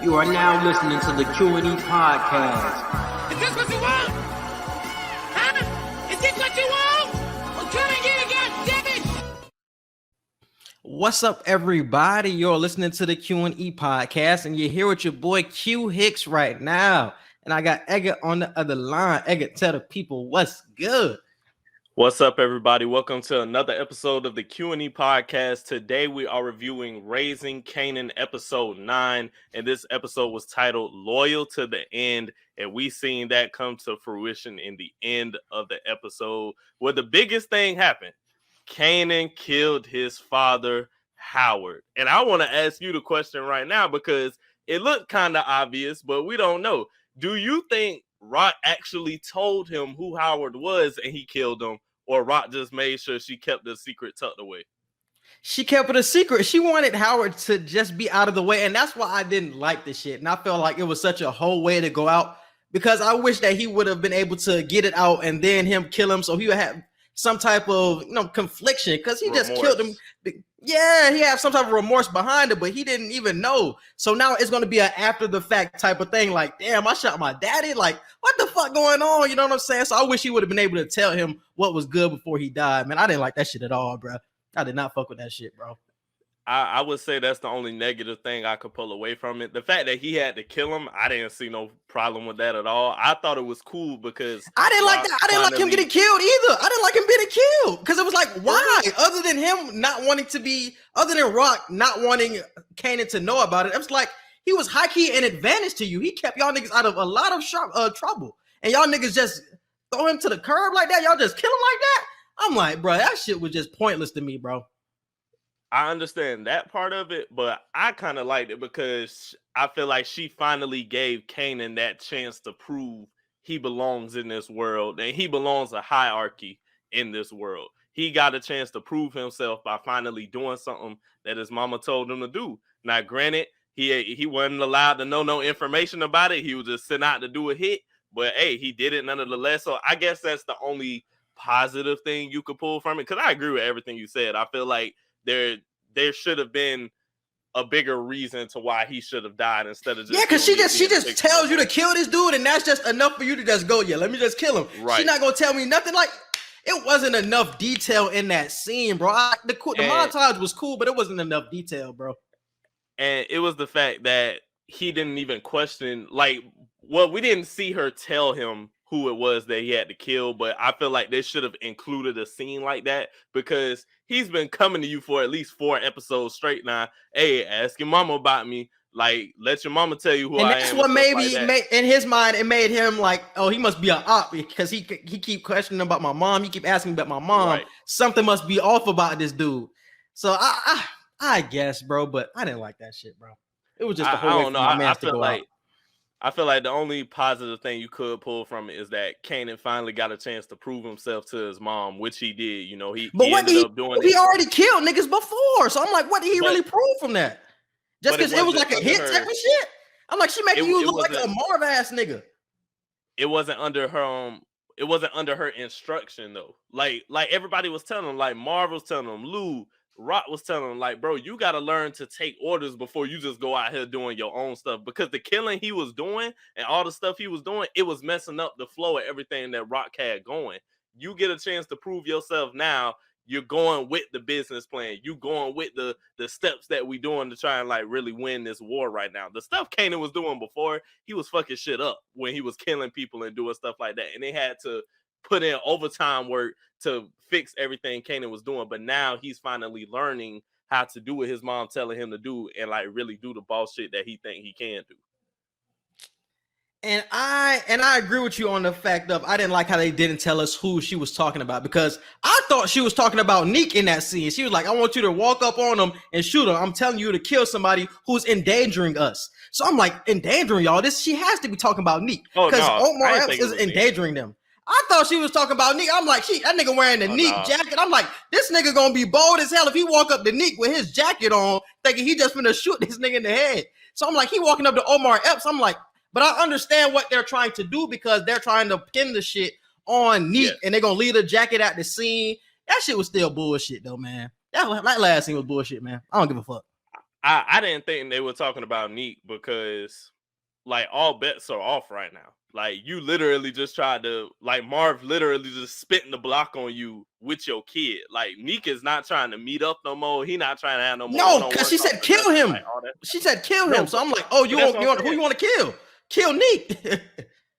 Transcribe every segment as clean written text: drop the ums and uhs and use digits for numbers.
You are now listening to the Q&E Podcast. Is this what you want? Huh? Is this what you want? Well, come and get it, goddammit! What's up, everybody? You're listening to the Q&E Podcast, and you're here with your boy Q HICKS right now. And I got EDGAR on the other line. EDGAR, tell the people what's good. What's up, everybody? Welcome to another episode of the Q&E Podcast. Today, we are reviewing Raising Kanan, episode 9, and this episode was titled Loyal to the End, and we seen that come to fruition in the end of the episode, where the biggest thing happened. Kanan killed his father, Howard. And I want to ask you the question right now because it looked kind of obvious, but we don't know. Do you think Rock actually told him who Howard was and he killed him, or Rock just made sure she kept the secret tucked away? She kept it a secret. She wanted Howard to just be out of the way, and that's why I didn't like this shit. And I felt like it was such a whole way to go out because I wish that he would have been able to get it out and then him kill him so he would have some type of confliction because he just killed him. Yeah, he had some type of remorse behind it, but he didn't even know. So now it's going to be an after the fact type of thing. Like, damn, I shot my daddy. Like, what the fuck going on? You know what I'm saying? So I wish he would have been able to tell him what was good before he died. Man, I didn't like that shit at all, bro. I did not fuck with that shit, bro. I would say that's the only negative thing I could pull away from it. The fact that he had to kill him, I didn't see no problem with that at all. I thought it was cool because I didn't like that. I didn't like him getting killed either. I didn't like him getting killed because it was like, why? Other than him not wanting to be, other than Rock not wanting Kanan to know about it, it was like he was high key an advantage to you. He kept y'all niggas out of a lot of trouble, and y'all niggas just throw him to the curb like that. Y'all just kill him like that. I'm like, bro, that shit was just pointless to me, bro. I understand that part of it, but I kind of liked it because I feel like she finally gave Kanan that chance to prove he belongs in this world and he belongs a hierarchy in this world. He got a chance to prove himself by finally doing something that his mama told him to do. Now, granted, he wasn't allowed to know no information about it. He was just sent out to do a hit, but hey, he did it nonetheless. So I guess that's the only positive thing you could pull from it, because I agree with everything you said. I feel like there should have been a bigger reason to why he should have died instead of just because she just tells you to kill this dude, and that's just enough for you to just go, yeah, let me just kill him. Right. She's not gonna tell me nothing. Like, it wasn't enough detail in that scene, bro. The montage was cool, but it wasn't enough detail, bro. And it was the fact that he didn't even question, like, well, we didn't see her tell him who it was that he had to kill, but I feel like they should have included a scene like that because he's been coming to you for at least 4 episodes straight now. Hey, ask your mama about me. Like, let your mama tell you who I am. And that's what maybe in his mind, it made him like, oh, he must be an op because he keep questioning about my mom. He keep asking about my mom. Right. Something must be off about this dude. So I guess, bro, but I didn't like that shit, bro. It was just a whole way for my man to go out. I feel like the only positive thing you could pull from it is that Kanan finally got a chance to prove himself to his mom, which he did. You know, he ended up doing it. He already killed niggas before, so I'm like, what did he really prove from that? Just because it was like a hit type of shit? I'm like, she making you look like a Marv ass nigga. It wasn't under her it wasn't under her instruction though. Like everybody was telling him, like Marv was telling him, Lou, Rock was telling him, like, bro, you got to learn to take orders before you just go out here doing your own stuff, because the killing he was doing and all the stuff he was doing, it was messing up the flow of everything that Rock had going. You get a chance to prove yourself now. You're going with the business plan. You going with the steps that we doing to try and like really win this war right now. The stuff Kanan was doing before, he was fucking shit up when he was killing people and doing stuff like that. And they had to put in overtime work to fix everything Kanan was doing, but now he's finally learning how to do what his mom telling him to do and like really do the boss shit that he think he can do. And I agree with you on the fact of I didn't like how they didn't tell us who she was talking about, because I thought she was talking about Nique in that scene. She was like, I want you to walk up on him and shoot him. I'm telling you to kill somebody who's endangering us. So I'm like, endangering y'all? She has to be talking about Nique because Omar Epps is endangering them. I thought she was talking about Nique. I'm like, that nigga wearing the Nique jacket. I'm like, this nigga gonna be bold as hell if he walk up to Nique with his jacket on, thinking he just gonna shoot this nigga in the head. So I'm like, he walking up to Omar Epps. I'm like, but I understand what they're trying to do because they're trying to pin the shit on Nique, and they're gonna leave the jacket at the scene. That shit was still bullshit though, man. That last scene was bullshit, man. I don't give a fuck. I didn't think they were talking about Nique because like all bets are off right now. Like you literally just tried to like Marv literally just spitting the block on you with your kid. Like Nique is not trying to meet up no more. He not trying to have no more. No, because she said kill him. Like, she said kill him. So I'm like, oh, you want who you want to kill? Kill Nique.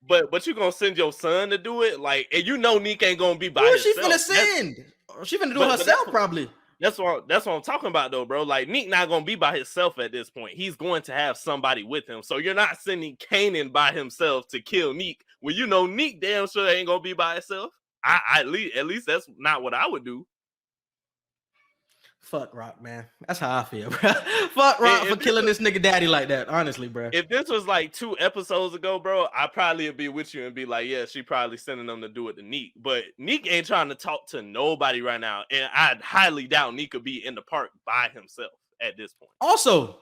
But you gonna send your son to do it? Like, and you know Nique ain't gonna be by who herself. She finna send? She finna do it herself probably. That's what I'm talking about though, bro. Like Nique not gonna be by himself at this point. He's going to have somebody with him. So you're not sending Kanan by himself to kill Nique when you know Nique damn sure ain't gonna be by himself. At least that's not what I would do. Fuck Rock, man. That's how I feel, bro. Fuck Rock for killing this nigga daddy like that. Honestly, bro. If this was like 2 episodes ago, bro, I probably would be with you and be like, yeah, she probably sending them to do it to Nique. But Nique ain't trying to talk to nobody right now. And I highly doubt Nique could be in the park by himself at this point. Also,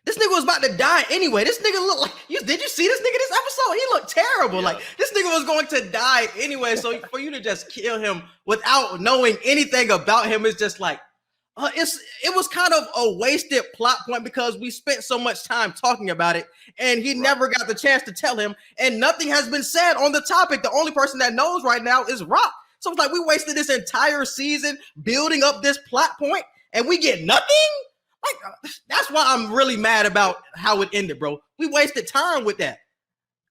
this nigga was about to die anyway. This nigga looked like did you see this nigga this episode? He looked terrible. Yeah. Like this nigga was going to die anyway. So for you to just kill him without knowing anything about him is just like it was kind of a wasted plot point because we spent so much time talking about it and he never got the chance to tell him and nothing has been said on the topic. The only person that knows right now is Rock. So it's like we wasted this entire season building up this plot point and we get nothing? Like that's why I'm really mad about how it ended, bro. We wasted time with that.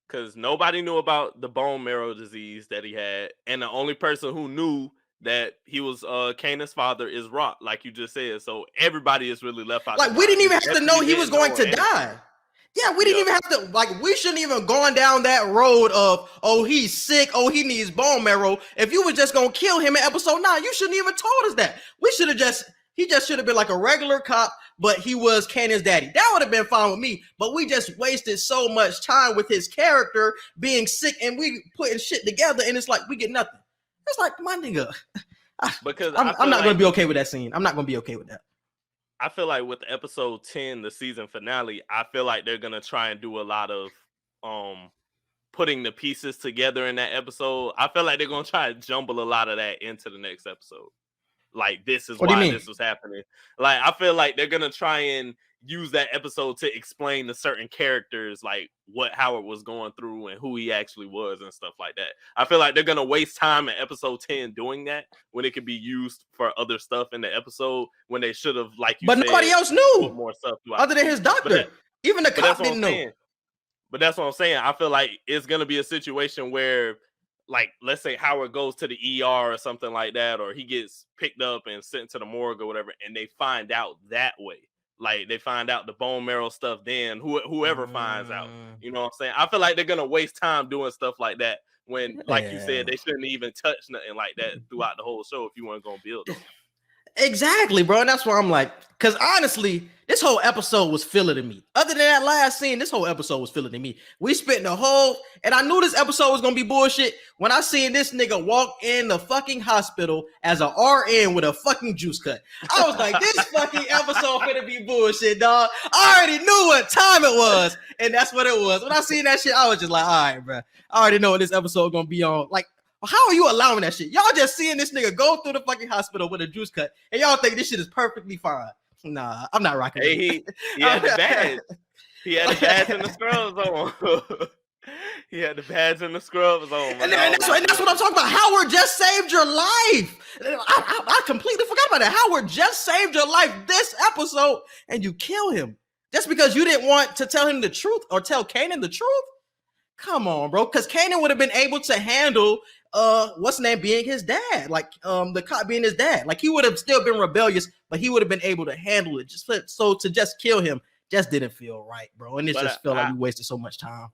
Because nobody knew about the bone marrow disease that he had and the only person who knew that he was Kanan's father is Rock, like you just said. So everybody is really left out. Like we didn't even have to know he was going to die. Yeah, we didn't even have to. Like we shouldn't even gone down that road of he's sick, he needs bone marrow. If you were just gonna kill him in episode 9, you shouldn't even told us that. We should have he just should have been like a regular cop, but he was Kanan's daddy. That would have been fine with me. But we just wasted so much time with his character being sick, and we putting shit together, and it's like we get nothing. It's like, my nigga, because I'm not going to be okay with that scene. I'm not going to be okay with that. I feel like with episode 10, the season finale, I feel like they're going to try and do a lot of putting the pieces together in that episode. I feel like they're going to try to jumble a lot of that into the next episode. Like, this is why this was happening. Like, I feel like they're going to try and use that episode to explain to certain characters like what Howard was going through and who he actually was and stuff like that. I feel like they're gonna waste time in episode 10 doing that when it could be used for other stuff in the episode when they should have, like you said, nobody else knew put more stuff other than his doctor. Even the cop didn't know. But that's what I'm saying. I feel like it's gonna be a situation where, like, let's say Howard goes to the ER or something like that, or he gets picked up and sent to the morgue or whatever, and they find out that way. Like they find out the bone marrow stuff, then whoever finds out, you know what I'm saying? I feel like they're gonna waste time doing stuff like that when, like you said, they shouldn't even touch nothing like that throughout the whole show if you weren't gonna build it. Exactly, bro. And that's why I'm like, because honestly, this whole episode was filler to me. Other than that last scene, this whole episode was filler to me. We spent the whole, and I knew this episode was gonna be bullshit when I seen this nigga walk in the fucking hospital as a RN with a fucking juice cut. I was like, this fucking episode finna be bullshit, dog. I already knew what time it was, and that's what it was. When I seen that shit, I was just like, all right, bro. I already know what this episode gonna be on. Like, how are you allowing that shit? Y'all just seeing this nigga go through the fucking hospital with a juice cut, and y'all think this shit is perfectly fine. Nah, I'm not rocking it. He had the badge. He had the badge and the scrubs on. He had the badge and the scrubs on. And that's what I'm talking about. Howard just saved your life. I completely forgot about that. Howard just saved your life this episode, and you kill him just because you didn't want to tell him the truth or tell Kanan the truth? Come on, bro. Because Kanan would have been able to handle what's his name being his dad, like the cop being his dad. Like he would have still been rebellious, but he would have been able to handle it. So to just kill him just didn't feel right, bro. And it just felt like we wasted so much time.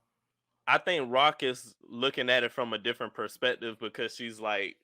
I think Rock is looking at it from a different perspective because she's like,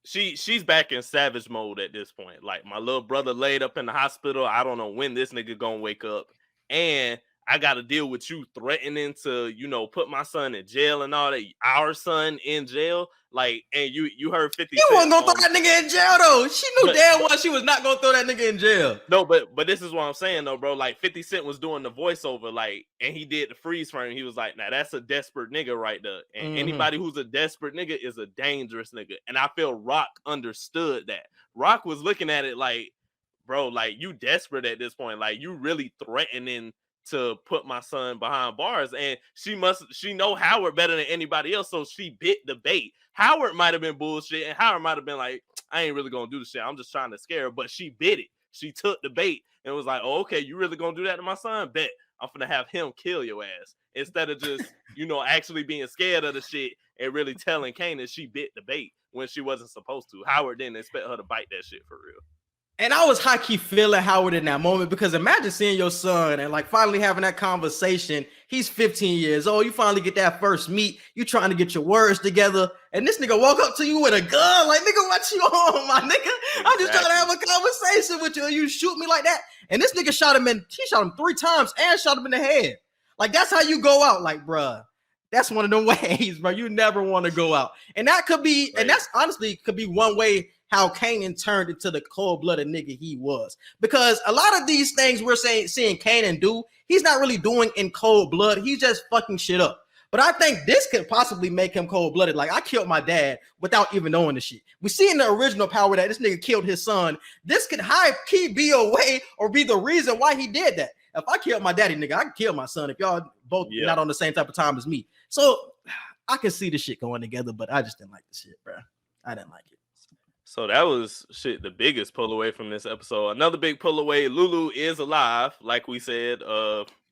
she's back in savage mode at this point. Like, my little brother laid up in the hospital. I don't know when this nigga gonna wake up, and I got to deal with you threatening to, you know, put my son in jail and all that. Our son in jail. Like, and you heard 50 Cent. You wasn't going to throw that nigga in jail, though. She knew damn well she was not going to throw that nigga in jail. No, but this is what I'm saying, though, bro. Like, 50 Cent was doing the voiceover, like, and he did the freeze frame. He was like, now, that's a desperate nigga right there. And anybody who's a desperate nigga is a dangerous nigga. And I feel Rock understood that. Rock was looking at it like, bro, like, you desperate at this point. Like, you really threatening to put my son behind bars. And she know Howard better than anybody else, so she bit the bait. Howard might have been bullshit, and Howard might have been like, I ain't really gonna do the shit. I'm just trying to scare her. But she bit it. She took the bait and was like, oh, okay, you really gonna do that to my son? Bet. I'm gonna have him kill your ass. Instead of just, actually being scared of the shit and really telling Kanan she bit the bait when she wasn't supposed to. Howard didn't expect her to bite that shit for real. And I was high-key feeling Howard in that moment, because imagine seeing your son and like finally having that conversation. He's 15 years old. You finally get that first meet. You trying to get your words together. And this nigga walk up to you with a gun. Like, nigga, what you on, my nigga? Exactly. I'm just trying to have a conversation with you. And you shoot me like that. And this nigga he shot him 3 times and shot him in the head. Like, that's how you go out. Like, bruh, that's one of them ways, bro. You never want to go out. And that could be, right. And that's honestly could be one way how Kanan turned into the cold-blooded nigga he was. Because a lot of these things we're seeing Kanan do, he's not really doing in cold blood. He's just fucking shit up. But I think this could possibly make him cold-blooded. Like, I killed my dad without even knowing the shit. We see in the original Power that this nigga killed his son. This could high-key be a way or be the reason why he did that. If I killed my daddy, nigga, I can kill my son if y'all both not on the same type of time as me. So I can see the shit going together, but I just didn't like the shit, bro. I didn't like it. So that was the biggest pull away from this episode. Another big pull away, Lulu is alive. Like we said,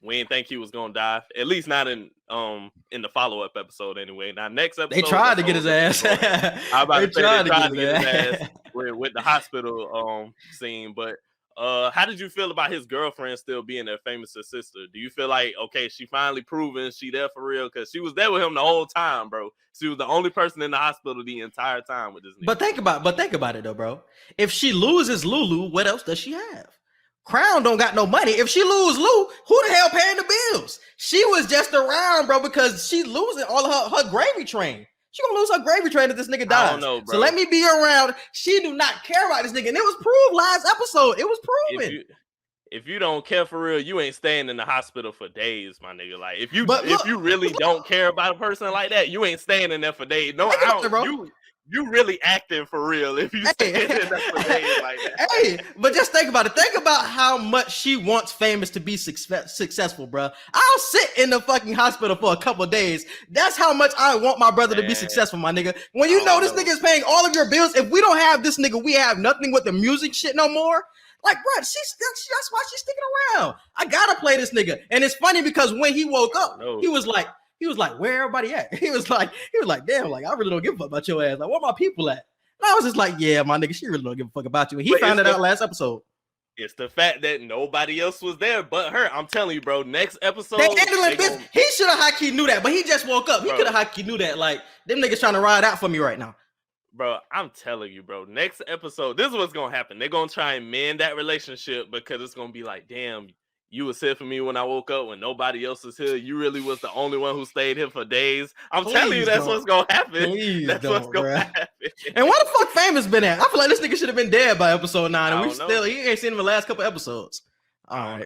we didn't think he was gonna die. At least not in the follow-up episode anyway. Now next episode, they tried to get his ass. I about to say they tried to get his ass with the hospital scene. But how did you feel about his girlfriend still being their famous sister? Do you feel like, okay, she finally proven she there for real? Because she was there with him the whole time, bro. She was the only person in the hospital the entire time with this nigga. But think about it though, bro. If she loses Lulu, what else does she have? Crown don't got no money. If she lose Lou, who the hell paying the bills? She was just around, bro, because she losing all of her gravy train. She gonna lose her gravy train if this nigga dies. I don't know, bro. So let me be around. She do not care about this nigga. And it was proved last episode. It was proven. If you don't care for real, you ain't staying in the hospital for days, my nigga. Like, if you really don't care about a person like that, you ain't staying in there for days. No, you really acting for real if you stay in there for days like that. Hey, but just think about it. Think about how much she wants Famous to be successful, bro. I'll sit in the fucking hospital for a couple of days. That's how much I want my brother to be successful, my nigga. When you know this nigga is paying all of your bills, if we don't have this nigga, we have nothing with the music shit no more. Like, bro, that's why she's sticking around. I gotta play this nigga. And it's funny because when he woke up, he was like, where everybody at? He was like, damn, like, I really don't give a fuck about your ass. Like, where my people at? And I was just like, yeah, my nigga, she really don't give a fuck about you. And he found it out last episode. It's the fact that nobody else was there but her. I'm telling you, bro, next episode. He should have high-key knew that, but he just woke up. He could have high-key knew that. Like, them niggas trying to ride out for me right now. Bro, I'm telling you, bro, next episode, this is what's going to happen. They're going to try and mend that relationship because it's going to be like, damn, you was here for me when I woke up when nobody else was here. You really was the only one who stayed here for days. I'm telling you, that's what's going to happen. That's what's going to happen. And where the fuck Famous been at? I feel like this nigga should have been dead by episode 9. And he ain't seen him in the last couple episodes. All right.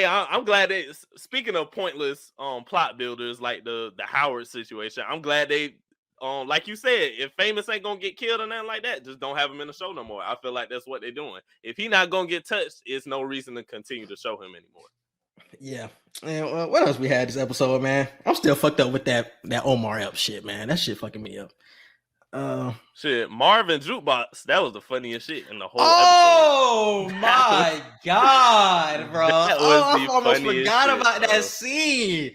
I'm glad they, speaking of pointless plot builders like the Howard situation, I'm glad they, like you said, if Famous ain't gonna get killed or nothing like that, just don't have him in the show no more. I feel like that's what they're doing. If he not gonna get touched, it's no reason to continue to show him anymore. Yeah. And what else we had this episode, man? I'm still fucked up with that Omar Epps shit, man. That shit fucking me up. Shit, Marv and Jukebox, that was the funniest shit in the whole episode. Oh my god, bro. I almost forgot about that scene.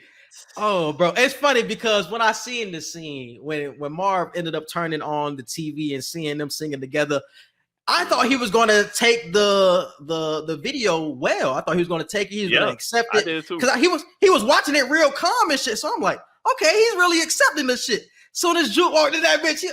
Oh, bro, it's funny because when I seen the scene when Marv ended up turning on the TV and seeing them singing together, I thought he was going to take the video well. I thought he was going to take it. He was going to accept it because he was watching it real calm and shit. So I'm like, okay, he's really accepting this shit. Soon as Juke walked in that bitch,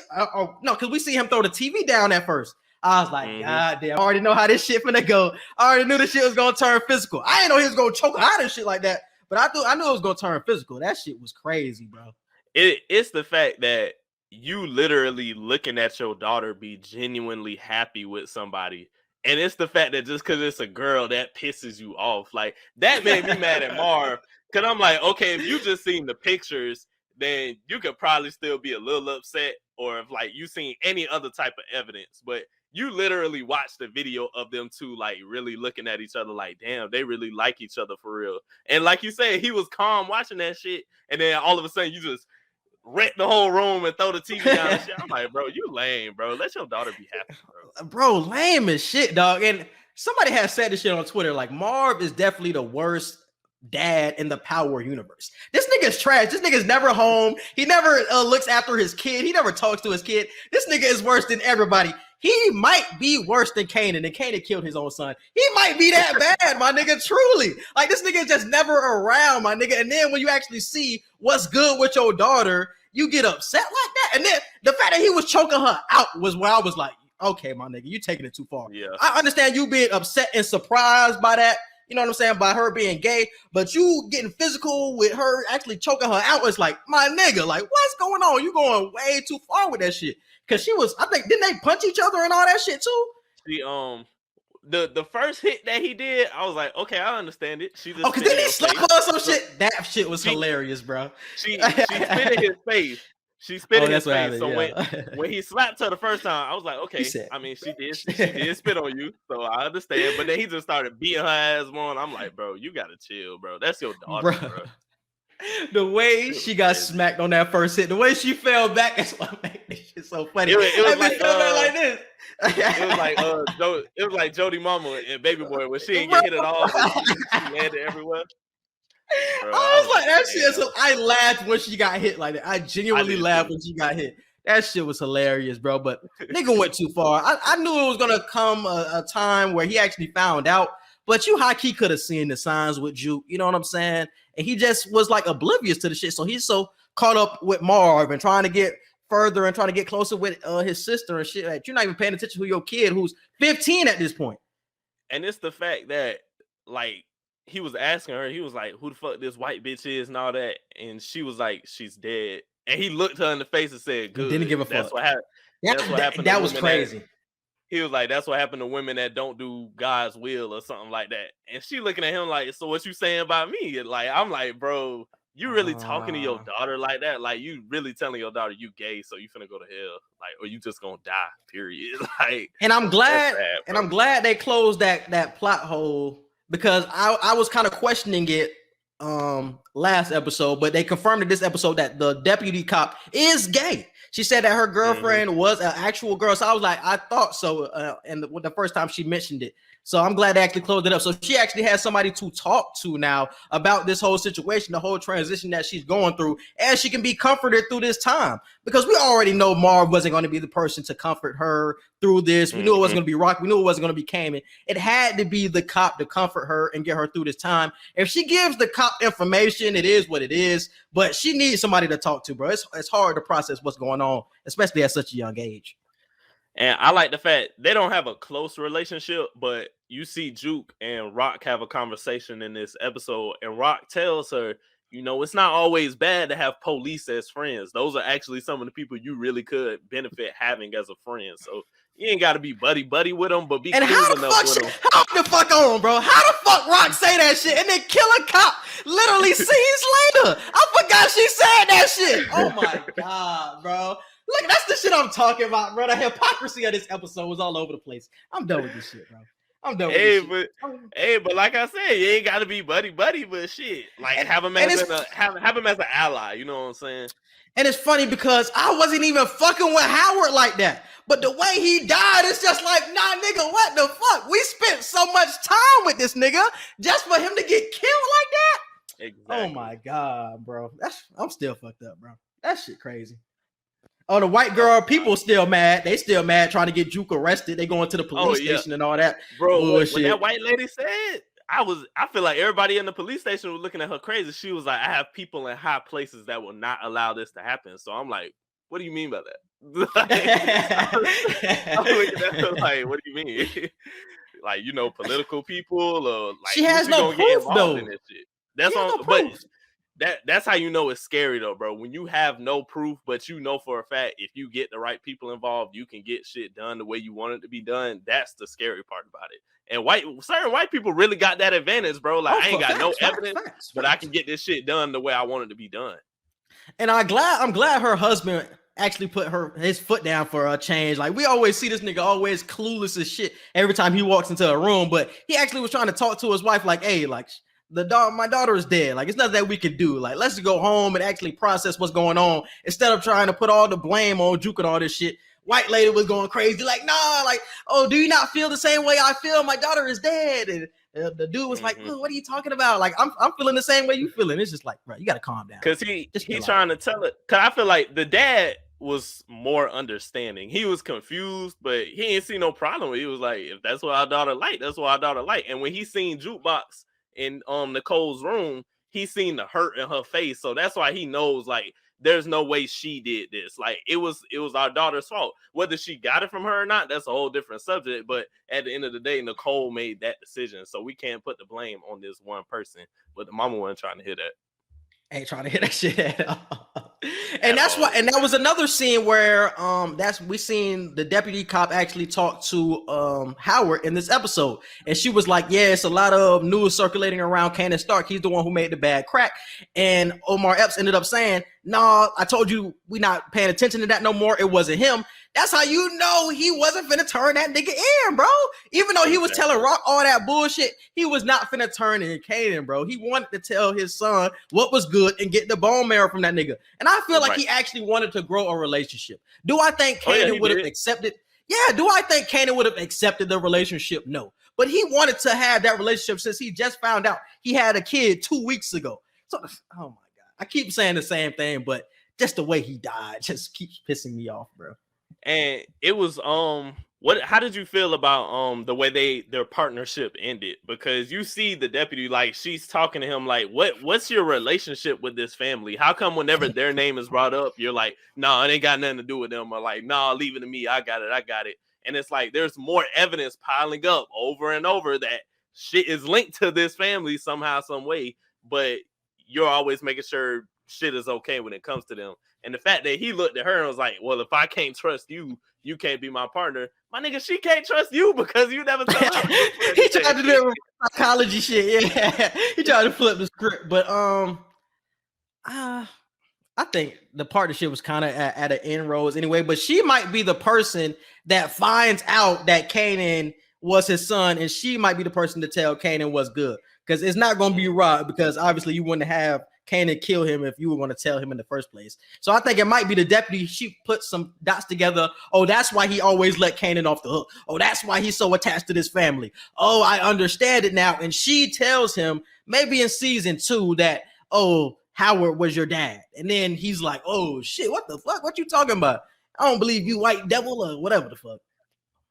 no, because we see him throw the TV down at first. I was like, God damn, I already know how this shit finna go. I already knew this shit was gonna turn physical. I didn't know he was gonna choke out and shit like that. But I knew it was gonna turn physical. That shit was crazy, bro. It's the fact that you literally looking at your daughter be genuinely happy with somebody. And it's the fact that just because it's a girl, that pisses you off. Like, that made me mad at Marv. Because I'm like, okay, if you just seen the pictures, then you could probably still be a little upset. Or if, like, you seen any other type of evidence. But you literally watch the video of them two like really looking at each other like, damn, they really like each other for real. And like you said, he was calm watching that shit, and then all of a sudden you just rent the whole room and throw the TV down and shit. I'm like, bro, you lame, bro. Let your daughter be happy, bro. Bro, lame as shit, dog. And somebody has said this shit on Twitter. Like, Marv is definitely the worst dad in the Power universe. This nigga's trash. This nigga's never home. He never looks after his kid. He never talks to his kid. This nigga is worse than everybody. He might be worse than Kanan, and Kanan killed his own son. He might be that bad, my nigga, truly. Like, this nigga is just never around, my nigga. And then when you actually see what's good with your daughter, you get upset like that. And then the fact that he was choking her out was where I was like, okay, my nigga, you taking it too far. Yeah. I understand you being upset and surprised by that, you know what I'm saying, by her being gay, but you getting physical with her actually choking her out is like, my nigga, like, what's going on? You going way too far with that shit. Because she was, I think, didn't they punch each other and all that shit too? She, the first hit that he did, I was like, okay, I understand it. She just because then he slapped her or some shit. That shit was hilarious, bro. She spit in his face. She spit in his face. Happened, So yeah. when he slapped her the first time, I was like, okay. I mean, she did spit on you, so I understand. But then he just started beating her ass more, and I'm like, bro, you gotta chill, bro. That's your daughter, bro. The way she got smacked on that first hit, the way she fell back, that's what made this shit so funny. It was like this. It was like Jody Mama and Baby Boy when she didn't get hit at all, but she landed everywhere. Bro, I was like, that shit. So I laughed when she got hit like that. I genuinely laughed when she got hit. That shit was hilarious, bro. But nigga went too far. I knew it was gonna come a time where he actually found out. But you high key could have seen the signs with Juke. You know what I'm saying? And he just was like oblivious to the shit. So he's so caught up with Marv and trying to get further and trying to get closer with his sister and shit. Like, you're not even paying attention to your kid who's 15 at this point. And it's the fact that, like, he was asking her, he was like, who the fuck this white bitch is and all that. And she was like, she's dead. And he looked her in the face and said, good. Didn't give a fuck. That's what happened. That's what happened. That was crazy. He was like, that's what happened to women that don't do God's will or something like that. And she looking at him like, so what you saying about me? Like, I'm like, bro, you really talking to your daughter like that? Like, you really telling your daughter you gay, so you finna go to hell, like, or you just gonna die, period. Like, and I'm glad, sad, they closed that plot hole, because I was kind of questioning it last episode, but they confirmed in this episode that the deputy cop is gay. She said that her girlfriend was an actual girl. So I was like, I thought so. And the first time she mentioned it. So I'm glad they actually closed it up. So she actually has somebody to talk to now about this whole situation, the whole transition that she's going through, and she can be comforted through this time, because we already know Marv wasn't going to be the person to comfort her through this. We knew it wasn't going to be Rock. We knew it wasn't going to be Kanan. It had to be the cop to comfort her and get her through this time. If she gives the cop information, it is what it is, but she needs somebody to talk to, bro. It's hard to process what's going on, especially at such a young age. And I like the fact they don't have a close relationship, but you see Juke and Rock have a conversation in this episode, and Rock tells her, you know, it's not always bad to have police as friends. Those are actually some of the people you really could benefit having as a friend. So you ain't got to be buddy with them, but be cool enough with them. How the fuck on, bro? How the fuck Rock say that shit and then kill a cop literally scenes later? I forgot she said that shit. Oh my God, bro. Look, that's the shit I'm talking about, bro. The hypocrisy of this episode was all over the place. I'm done with this shit, bro. I'm done with this shit. But like I said, you ain't got to be buddy, but shit. Like, have him as an ally. You know what I'm saying? And it's funny because I wasn't even fucking with Howard like that. But the way he died, it's just like, nah, nigga, what the fuck? We spent so much time with this nigga just for him to get killed like that? Exactly. Oh my God, bro. I'm still fucked up, bro. That shit crazy. Oh, the white girl people still mad. They still mad trying to get Juke arrested. They going to the police station and all that. Bro, when that white lady said, I feel like everybody in the police station was looking at her crazy. She was like, I have people in high places that will not allow this to happen. So I'm like, what do you mean by that? I'm looking at her like, what do you mean? Like, you know, political people, or like, she has no proof though. In this shit? That's all. But that's how you know it's scary though, bro. When you have no proof, but you know for a fact if you get the right people involved, you can get shit done the way you want it to be done. That's the scary part about it. And certain white people really got that advantage, bro. Like, I ain't got no evidence, but I can get this shit done the way I want it to be done. And I'm glad her husband actually put his foot down for a change. Like, we always see this nigga always clueless as shit every time he walks into a room, but he actually was trying to talk to his wife like, hey, like, my daughter is dead. Like, it's nothing that we can do. Like, let's go home and actually process what's going on instead of trying to put all the blame on Juke and all this shit. White lady was going crazy, like, nah, like, oh, do you not feel the same way I feel? My daughter is dead. And the dude was like, what are you talking about? Like, I'm feeling the same way you feeling. It's just like, bro, you got to calm down. Because he's trying to tell it. Because I feel like the dad was more understanding. He was confused, but he ain't see no problem. He was like, if that's what our daughter like, that's what our daughter like. And when he seen Jukebox in Nicole's room, he seen the hurt in her face. So that's why he knows, like, there's no way she did this. Like, it was our daughter's fault. Whether she got it from her or not, that's a whole different subject. But at the end of the day, Nicole made that decision. So we can't put the blame on this one person. But the mama wasn't trying to hear that. Ain't trying to hear that shit at all. And that's why, and that was another scene where we seen the deputy cop actually talk to Howard in this episode, and she was like, yeah, it's a lot of news circulating around Kanan Stark. He's the one who made the bad crack. And Omar Epps ended up saying, nah, I told you we not paying attention to that no more. It wasn't him. That's how you know he wasn't finna turn that nigga in, bro. Even though he was telling Rock all that bullshit, he was not finna turn in Kanan, bro. He wanted to tell his son what was good and get the bone marrow from that nigga. And I feel like he actually wanted to grow a relationship. Do I think Kanan would have accepted? Yeah, do I think Kanan would have accepted the relationship? No. But he wanted to have that relationship since he just found out he had a kid 2 weeks ago. So, oh my God. I keep saying the same thing, but just the way he died just keeps pissing me off, bro. And it was how did you feel about the way their partnership ended? Because you see the deputy, like, she's talking to him like, what's your relationship with this family? How come whenever their name is brought up, you're like, no, it ain't got nothing to do with them, or like, no, leave it to me, I got it. And it's like there's more evidence piling up over and over that shit is linked to this family somehow, some way, but you're always making sure shit is okay when it comes to them. And the fact that he looked at her and was like, well, if I can't trust you, you can't be my partner. My nigga, she can't trust you because you never tell her. He tried to do psychology shit. Yeah, he tried to flip the script. But I think the partnership was kind of at an inroads anyway. But she might be the person that finds out that Kanan was his son, and she might be the person to tell Kanan what's good. Because it's not going to be Rock, because obviously you wouldn't have Kanan kill him if you were going to tell him in the first place. So I think it might be the deputy. She put some dots together. Oh, that's why he always let Kanan off the hook. Oh, that's why he's so attached to this family. Oh, I understand it now. And she tells him maybe in season 2 that, oh, Howard was your dad. And then he's like, oh shit, what the fuck? What you talking about? I don't believe you, white devil, or whatever the fuck.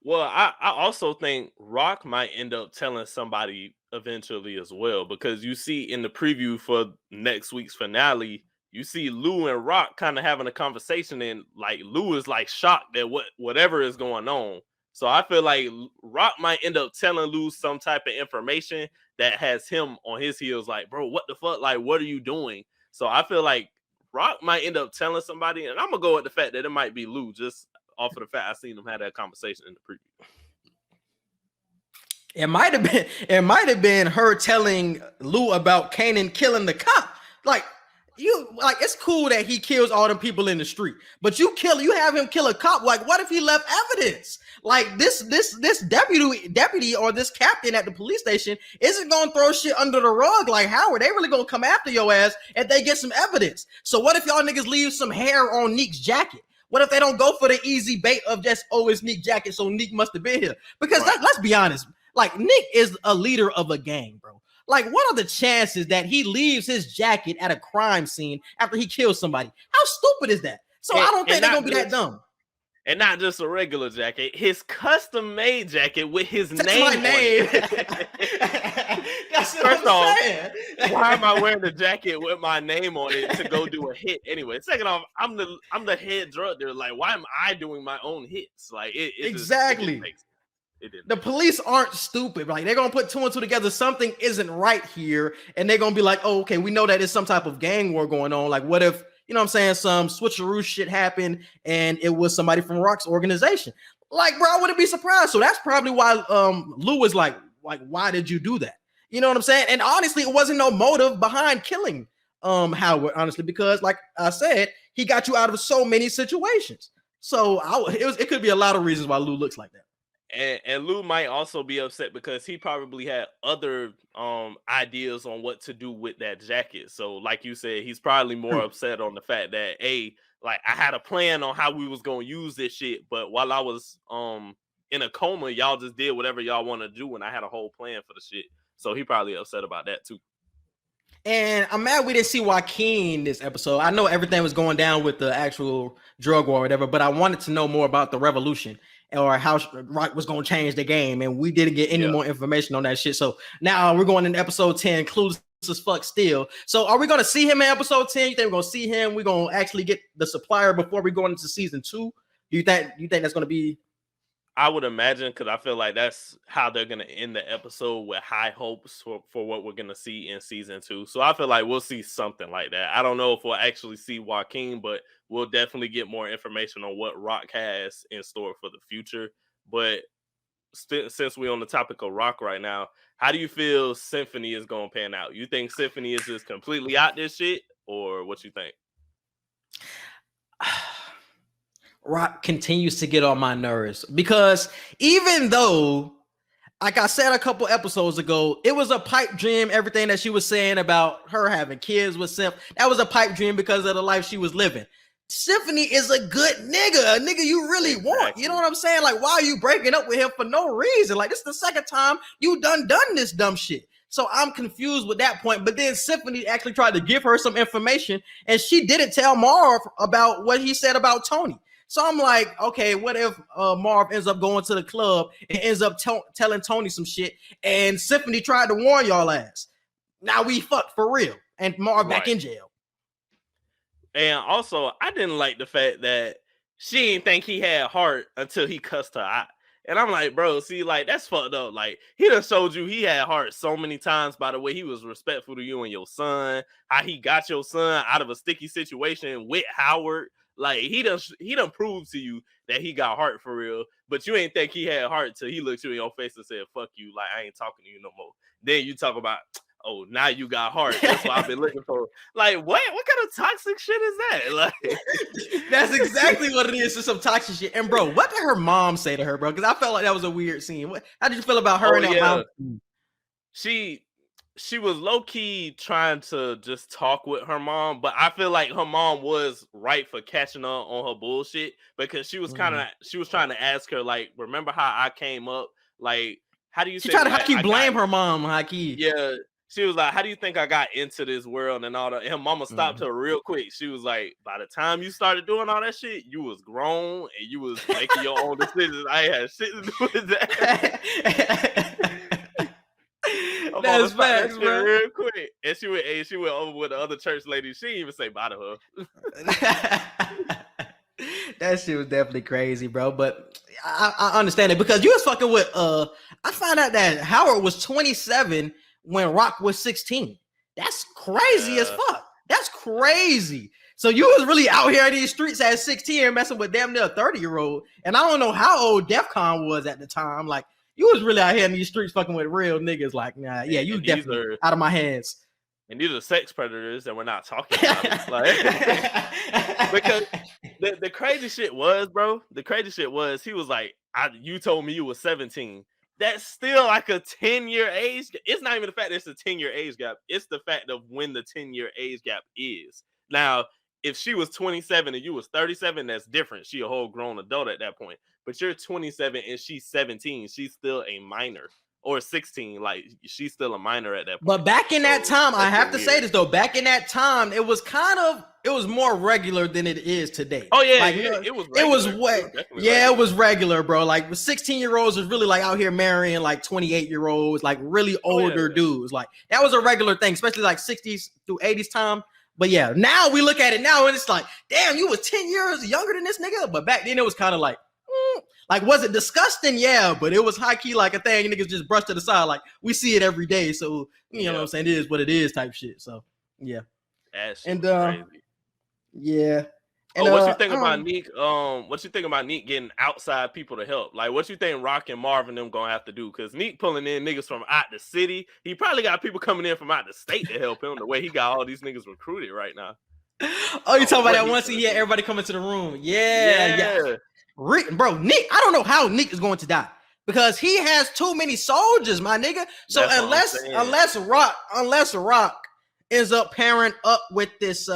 Well, I also think Rock might end up telling somebody eventually as well, because you see in the preview for next week's finale, you see Lou and Rock kind of having a conversation, and like Lou is like shocked at whatever is going on. So I feel like Rock might end up telling Lou some type of information that has him on his heels, like, bro, what the fuck? Like, what are you doing? So I feel like Rock might end up telling somebody, and I'm gonna go with the fact that it might be Lou, just off of the fact I seen them have that conversation in the preview. It might have been her telling Lou about Kanan killing the cop. Like, it's cool that he kills all the people in the street, but you have him kill a cop. Like, what if he left evidence? Like, this deputy or this captain at the police station isn't gonna throw shit under the rug like Howard. They really gonna come after your ass if they get some evidence. So what if y'all niggas leave some hair on Nique's jacket? What if they don't go for the easy bait of just, oh, it's Nique's jacket, so Nique must have been here? Because let's be honest, like, Nique is a leader of a gang, bro. Like, what are the chances that he leaves his jacket at a crime scene after he kills somebody? How stupid is that? So I don't think they're gonna be that dumb. And not just a regular jacket, his custom-made jacket with his name my name. on it. That's First off, why am I wearing the jacket with my name on it to go do a hit anyway? Second off, I'm the head drug dealer. Like, why am I doing my own hits? Like, it exactly. The police aren't stupid. Like, they're gonna put 2 and 2 together. Something isn't right here, and they're gonna be like, oh, okay, we know that there's some type of gang war going on. Like, what if, you know what I'm saying, some switcheroo shit happened and it was somebody from Rock's organization? Like, bro, I wouldn't be surprised. So that's probably why Lou was like, why did you do that? You know what I'm saying? And honestly, it wasn't no motive behind killing Howard, honestly, because like I said, he got you out of so many situations. So it could be a lot of reasons why Lou looks like that. And Lou might also be upset because he probably had other ideas on what to do with that jacket. So like you said, he's probably more upset on the fact that like I had a plan on how we was gonna use this shit, but while I was in a coma, y'all just did whatever y'all want to do, and I had a whole plan for the shit. So he probably upset about that too. And I'm mad we didn't see Joaquin this episode. I know everything was going down with the actual drug war or whatever, but I wanted to know more about the revolution or how Rock was going to change the game. And we didn't get any more information on that shit. So now we're going into episode 10, clueless as fuck still. So are we going to see him in episode 10? You think we're going to see him? We're going to actually get the supplier before we go into season 2? Do you think that's going to be? I would imagine, because I feel like that's how they're going to end the episode, with high hopes for what we're going to see in season 2. So I feel like we'll see something like that. I don't know if we'll actually see Joaquin, but we'll definitely get more information on what Rock has in store for the future. But since we're on the topic of Rock right now, how do you feel Symphony is going to pan out? You think Symphony is just completely out this shit, or what you think? Rock continues to get on my nerves because even though, like I said a couple episodes ago, it was a pipe dream, everything that she was saying about her having kids with Symph, that was a pipe dream because of the life she was living. Symphony is a good nigga, a nigga you really want. You know what I'm saying? Like, why are you breaking up with him for no reason? Like, this is the second time you done this dumb shit. So I'm confused with that point. But then Symphony actually tried to give her some information, and she didn't tell Marv about what he said about Tony. So I'm like, okay, what if Marv ends up going to the club and ends up telling Tony some shit, and Symphony tried to warn y'all ass? Now we fucked for real, and Marv back in jail. And also, I didn't like the fact that she didn't think he had heart until he cussed her out. And I'm like, bro, see, like, that's fucked up. Like, he done showed you he had heart so many times by the way he was respectful to you and your son, how he got your son out of a sticky situation with Howard. Like, he done proved to you that he got heart for real, but you ain't think he had heart till he looked you in your face and said, fuck you, like, I ain't talking to you no more. Then you talk about, oh, now you got heart. That's what I've been looking for. Like, what kind of toxic shit is that? Like, that's exactly what it is. It's some toxic shit. And bro, what did her mom say to her, bro? Because I felt like that was a weird scene. How did you feel about her and that mom? She was low-key trying to just talk with her mom, but I feel like her mom was right for catching on her bullshit, because she was trying to ask her, like, remember how I came up? Like, how do you? She tried to high-key blame her mom, high-key. Yeah, she was like, how do you think I got into this world and all that? And her mama stopped her real quick. She was like, by the time you started doing all that shit, you was grown and you was making your own decisions. I ain't had shit to do with that. That's facts, bro. Real quick, and she went over with the other church lady. She didn't even say bye to her. That shit was definitely crazy, bro. But I understand it, because you was fucking with. I found out that Howard was 27 when Rock was 16. That's crazy as fuck. That's crazy. So you was really out here in these streets at 16 messing with damn near a 30-year-old. And I don't know how old DEFCON was at the time. Like, you was really out here in these streets fucking with real niggas. Like, nah, yeah, you definitely out of my hands. And these are sex predators that we're not talking about. Like, because the crazy shit was, bro, he was like, you told me you were 17. That's still like a 10-year age. It's not even the fact that it's a 10-year age gap. It's the fact of when the 10-year age gap is. Now, if she was 27 and you was 37, that's different. She a whole grown adult at that point. But you're 27 and she's 17. She's still a minor. Or 16, like, she's still a minor at that point. But back in that time, I have to say this though, back in that time, it was more regular than it is today. Oh yeah, like, it was regular, bro. Like, 16-year-olds was really like out here marrying like 28-year-olds, like really older dudes. Like, that was a regular thing, especially like 60s through 80s time. But yeah, now we look at it now and it's like, damn, you was 10 years younger than this nigga. But back then it was kind of like, like, was it disgusting? Yeah, but it was high key like a thing. Niggas just brushed it aside. Like, we see it every day. So, you know what I'm saying? It is what it is type shit. So, yeah. That's crazy. Yeah. And what you think about Nique? What you think about Nique getting outside people to help? Like, what you think Rock and Marv and them gonna have to do? Because Nique pulling in niggas from out the city. He probably got people coming in from out the state to help him. The way he got all these niggas recruited right now. Oh, you talking about that once he had everybody come into the room? Yeah. Bro, Nique, I don't know how Nique is going to die because he has too many soldiers, my nigga. So unless Rock ends up pairing up with this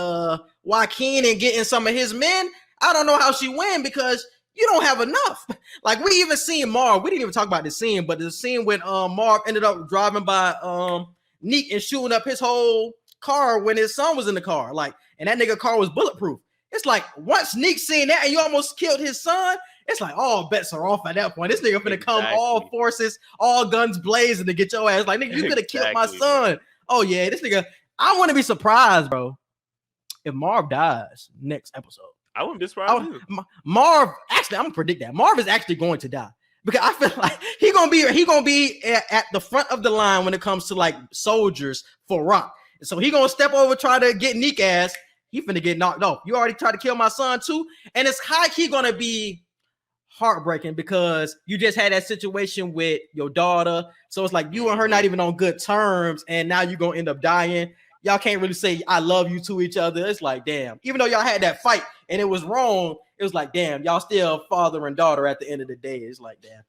Joaquin and getting some of his men, I don't know how she win because you don't have enough. Like we even seen Marv. We didn't even talk about the scene, but the scene when Marv ended up driving by Nique and shooting up his whole car when his son was in the car. Like, and that nigga car was bulletproof. It's like once Nique seen that and you almost killed his son, it's like all bets are off at that point. This nigga finna come all forces, all guns blazing to get your ass. Like, nigga, you could have killed my son. Oh yeah, this nigga. I want to be surprised, bro, if Marv dies next episode. I wouldn't be surprised. Marv, actually, I'm gonna predict that Marv is actually going to die because I feel like he gonna be at the front of the line when it comes to like soldiers for Rock. So he gonna step over, try to get Nique ass. He finna get knocked off. You already tried to kill my son too, and it's high key gonna be heartbreaking because you just had that situation with your daughter. So it's like you and her not even on good terms, and now you're gonna end up dying. Y'all can't really say I love you to each other. It's like, damn, even though y'all had that fight and it was wrong, it was like, damn, y'all still father and daughter at the end of the day. It's like, damn.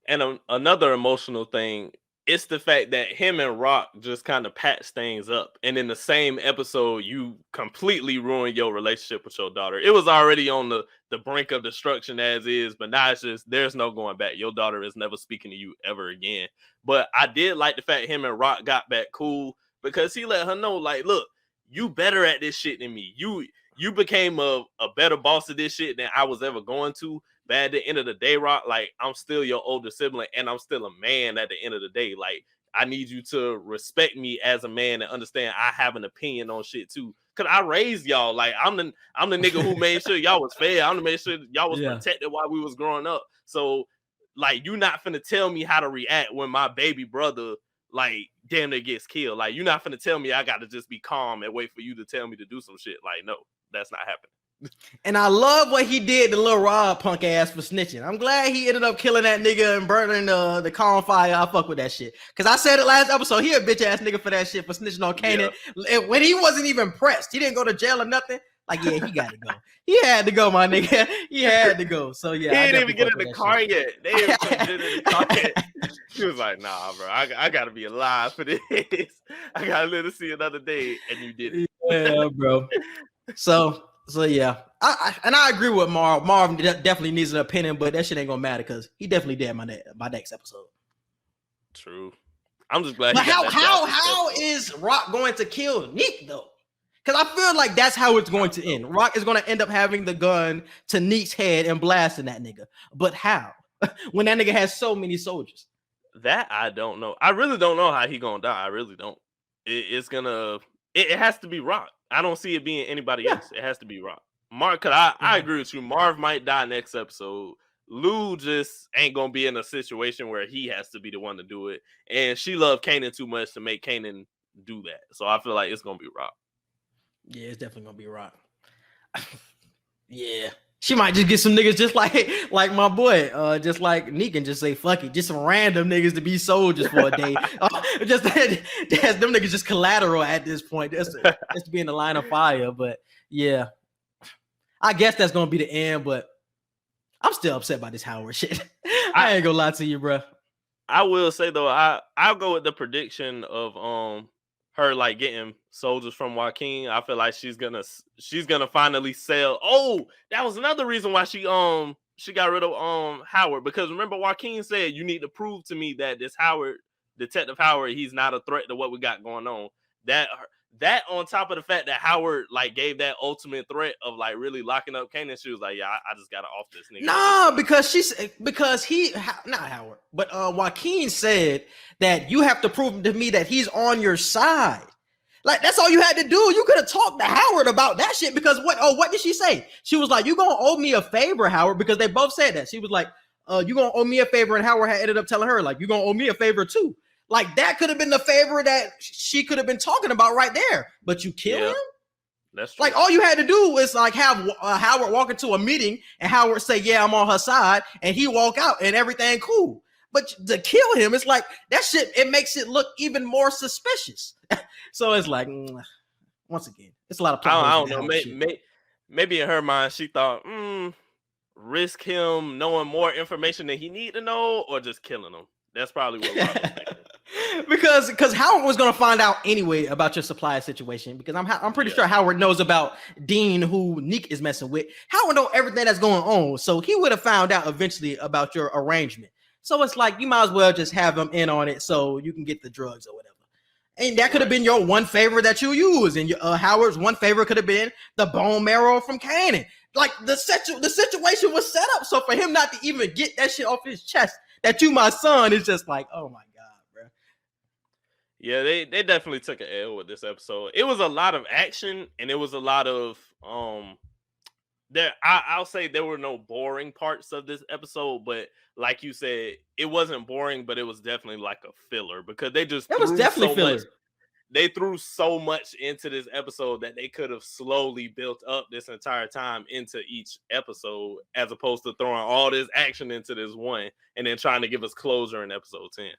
And another emotional thing, it's the fact that him and Rock just kind of patch things up. And in the same episode, you completely ruin your relationship with your daughter. It was already on the brink of destruction as is, but now it's just, there's no going back. Your daughter is never speaking to you ever again. But I did like the fact him and Rock got back cool because he let her know, like, look, you better at this shit than me. You became a better boss of this shit than I was ever going to. But at the end of the day, Rock, like, I'm still your older sibling and I'm still a man at the end of the day. Like, I need you to respect me as a man and understand I have an opinion on shit too. Cause I raised y'all. Like, I'm the nigga who made sure y'all was fed. I'm the made sure y'all was protected while we was growing up. So, like, you not finna tell me how to react when my baby brother, like, damn near gets killed. Like, you're not finna tell me I gotta just be calm and wait for you to tell me to do some shit. Like, no, that's not happening. And I love what he did to Lil Rob punk ass for snitching. I'm glad he ended up killing that nigga and burning the car on fire. I fuck with that shit. Cause I said it last episode, he a bitch ass nigga for that shit, for snitching on Kanan. Yeah. When he wasn't even pressed, he didn't go to jail or nothing. Like, yeah, he got to go. He had to go, my nigga. He had to go. So yeah, he didn't even get in the car yet. They didn't get in the car yet. He was like, nah, bro, I gotta be alive for this. I gotta live to see another day. And you did it. Yeah, bro. So yeah, I agree with Marv. Marv definitely needs an opinion, but that shit ain't gonna matter because he definitely dead by next episode. True. I'm just glad. But how is Rock going to kill Nique though? Because I feel like that's how it's going to end. Rock is going to end up having the gun to Nique's head and blasting that nigga. But how? When that nigga has so many soldiers. That I don't know. I really don't know how he gonna die. I really don't. It has to be Rock. I don't see it being anybody else. It has to be Rock. Mark, cause I agree with you. Marv might die next episode. Lou just ain't gonna be in a situation where he has to be the one to do it. And she loved Kanan too much to make Kanan do that. So I feel like it's gonna be Rock. Yeah, it's definitely gonna be Rock. Yeah. She might just get some niggas just like my boy, just like Nique, and just say fuck it, just some random niggas to be soldiers for a day. Just them niggas just collateral at this point. Just to be in the line of fire. But yeah, I guess that's gonna be the end. But I'm still upset by this Howard shit. I ain't gonna lie to you, bro. I will say though, I'll go with the prediction of her like getting soldiers from Joaquin. I feel like she's gonna finally sell. Oh, that was another reason why she got rid of Howard, because remember Joaquin said you need to prove to me that this Detective Howard, he's not a threat to what we got going on. That on top of the fact that Howard like gave that ultimate threat of like really locking up Kanan, she was like, yeah, I just gotta off this nigga. Nah, because not Howard, but Joaquin said that you have to prove to me that he's on your side. Like, that's all you had to do. You could have talked to Howard about that shit, because what did she say? She was like, you gonna owe me a favor, Howard, because they both said that. She was like, you gonna owe me a favor, and Howard had ended up telling her, like, you gonna owe me a favor too. Like, that could have been the favor that she could have been talking about right there. But you kill him? That's true. Like, all you had to do was like have Howard walk into a meeting and Howard say, "Yeah, I'm on her side," and he walk out and everything cool. But to kill him, it's like that shit. It makes it look even more suspicious. So it's like, once again, it's a lot of. I don't know. Maybe in her mind, she thought, risk him knowing more information than he need to know, or just killing him. That's probably what Rob was thinking. because Howard was gonna find out anyway about your supply situation. Because I'm pretty sure Howard knows about Dean, who Nique is messing with. Howard know everything that's going on, so he would have found out eventually about your arrangement. So it's like you might as well just have him in on it so you can get the drugs or whatever. And that could have been your one favor that you use. And Howard's one favor could have been the bone marrow from Kanan. Like the situation was set up so for him not to even get that shit off his chest, that you my son, is just like, oh my god, bro. Yeah, they definitely took an L with this episode. It was a lot of action, and it was a lot of I'll say there were no boring parts of this episode, but like you said, it wasn't boring, but it was definitely like a filler because they just they threw so much into this episode that they could have slowly built up this entire time into each episode, as opposed to throwing all this action into this one and then trying to give us closure in episode 10.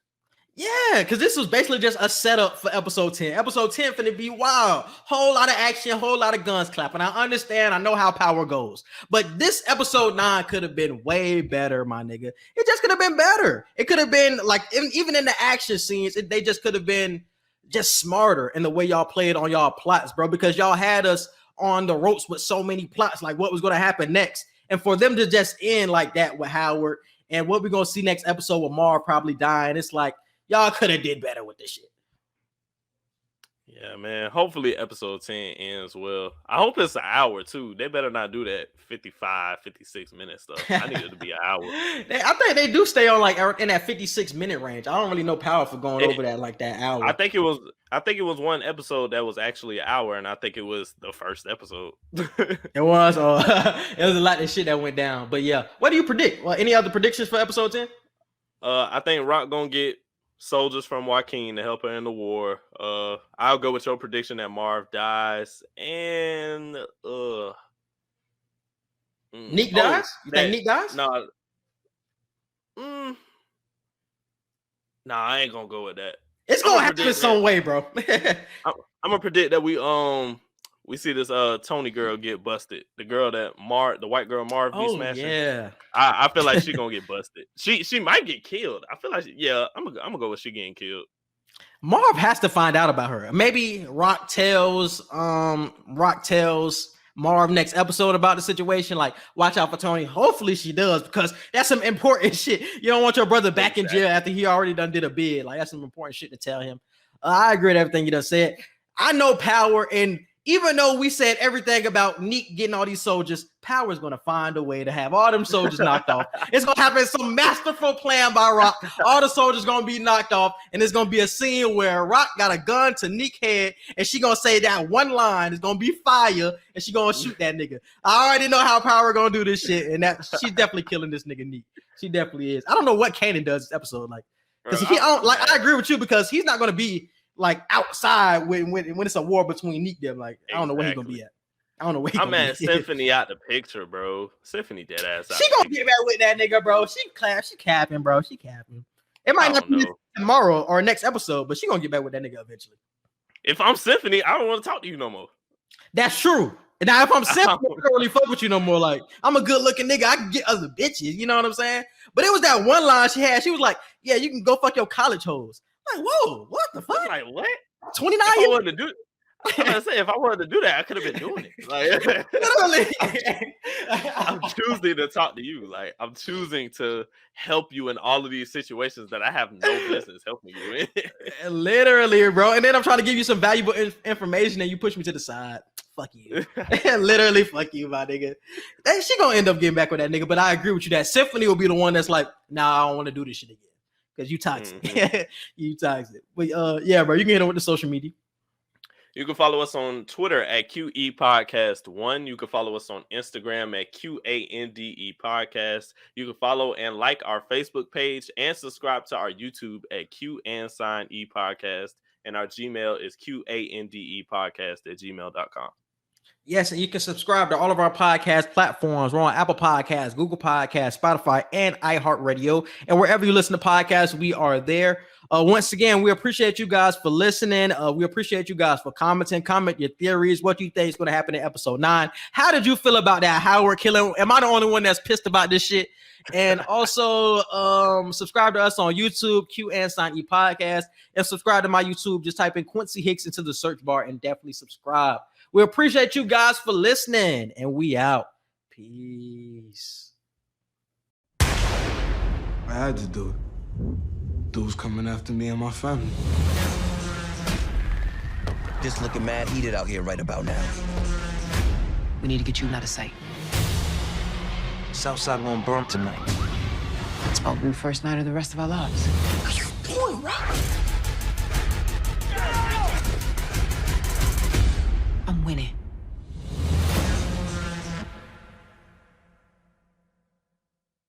Yeah, because this was basically just a setup for episode 10. Episode 10 finna be wild. Whole lot of action, whole lot of guns clapping. I understand. I know how power goes. But this episode 9 could have been way better, my nigga. It just could have been better. It could have been like, even in the action scenes, they just could have been just smarter in the way y'all played on y'all plots, bro. Because y'all had us on the ropes with so many plots, like what was going to happen next. And for them to just end like that with Howard and what we're going to see next episode with Marv probably dying, it's like, y'all could have did better with this shit. Yeah, man. Hopefully episode 10 ends well. I hope it's an hour, too. They better not do that 55, 56 minute stuff. I need it to be an hour. I think they do stay on like in that 56-minute range. I don't really know power for going over that like that hour. I think it was one episode that was actually an hour, and I think it was the first episode. It was. It was a lot of shit that went down. But yeah, what do you predict? Well, any other predictions for episode 10? I think Rock gonna get soldiers from Joaquin to help her in the war. I'll go with your prediction that Marv dies, and Nique dies. You think Nique dies? No, I ain't gonna go with that. It's gonna happen some way, bro. I'm gonna predict that we see this Tony girl get busted. The girl that the white girl Marv be smashing. Yeah. I feel like she's gonna get busted. She might get killed. I feel like I'm gonna go with she getting killed. Marv has to find out about her. Maybe Rock tells Marv next episode about the situation. Like, watch out for Tony. Hopefully she does, because that's some important shit. You don't want your brother back in jail after he already done did a bid. Like, that's some important shit to tell him. I agree with everything you done said. I know Power, and even though we said everything about Nique getting all these soldiers, Power's going to find a way to have all them soldiers knocked off. It's going to happen some masterful plan by Rock. All the soldiers going to be knocked off, and it's going to be a scene where Rock got a gun to Nique's head, and she going to say that one line. It's going to be fire, and she going to shoot that nigga. I already know how Power going to do this shit, and that she's definitely killing this nigga Nique. She definitely is. I don't know what Kanan does this episode, like, because I agree with you, because he's not going to be like outside when it's a war between Nique them. Like, I don't know where he's gonna be at. I don't know where he's gonna be. I'm at Symphony out the picture, bro. Symphony dead ass out. She gonna get back with that nigga, bro. She capping, bro. She capping. It might not be tomorrow or next episode, but she gonna get back with that nigga eventually. If I'm Symphony, I don't want to talk to you no more. That's true. Now, if I'm Symphony, I don't really fuck with you no more. Like, I'm a good looking nigga. I can get other bitches. You know what I'm saying? But it was that one line she had. She was like, "Yeah, you can go fuck your college hoes." Like, whoa, what the fuck? Like, what? 29 years? I was gonna say, if I wanted to do that, I could have been doing it. Like, literally, I'm choosing to talk to you. Like, I'm choosing to help you in all of these situations that I have no business helping you in. Literally, bro. And then I'm trying to give you some valuable information, and you push me to the side. Fuck you. Literally, fuck you, my nigga. She gonna end up getting back with that nigga. But I agree with you that Symphony will be the one that's like, nah, I don't want to do this shit again. Because you toxic. Mm-hmm. You toxic. But yeah, bro, you can hit it with the social media. You can follow us on Twitter at QE Podcast 1. You can follow us on Instagram at QANDE Podcast. You can follow and like our Facebook page and subscribe to our YouTube at QAnSignE Podcast. And our Gmail is QANDE Podcast at gmail.com. Yes, and you can subscribe to all of our podcast platforms. We're on Apple Podcasts, Google Podcasts, Spotify, and iHeartRadio. And wherever you listen to podcasts, we are there. Once again, we appreciate you guys for listening. We appreciate you guys for commenting. Comment your theories. What do you think is going to happen in episode 9? How did you feel about that Howard killing? Am I the only one that's pissed about this shit? And also subscribe to us on YouTube, Q&E Podcast. And subscribe to my YouTube. Just type in Quincy Hicks into the search bar and definitely subscribe. We appreciate you guys for listening, and we out. Peace. I had to do it. Dudes coming after me and my family. Just looking mad heated out here right about now. We need to get you out of sight. Southside won't burn tonight. It's probably the first night of the rest of our lives. What are you doing, Rock?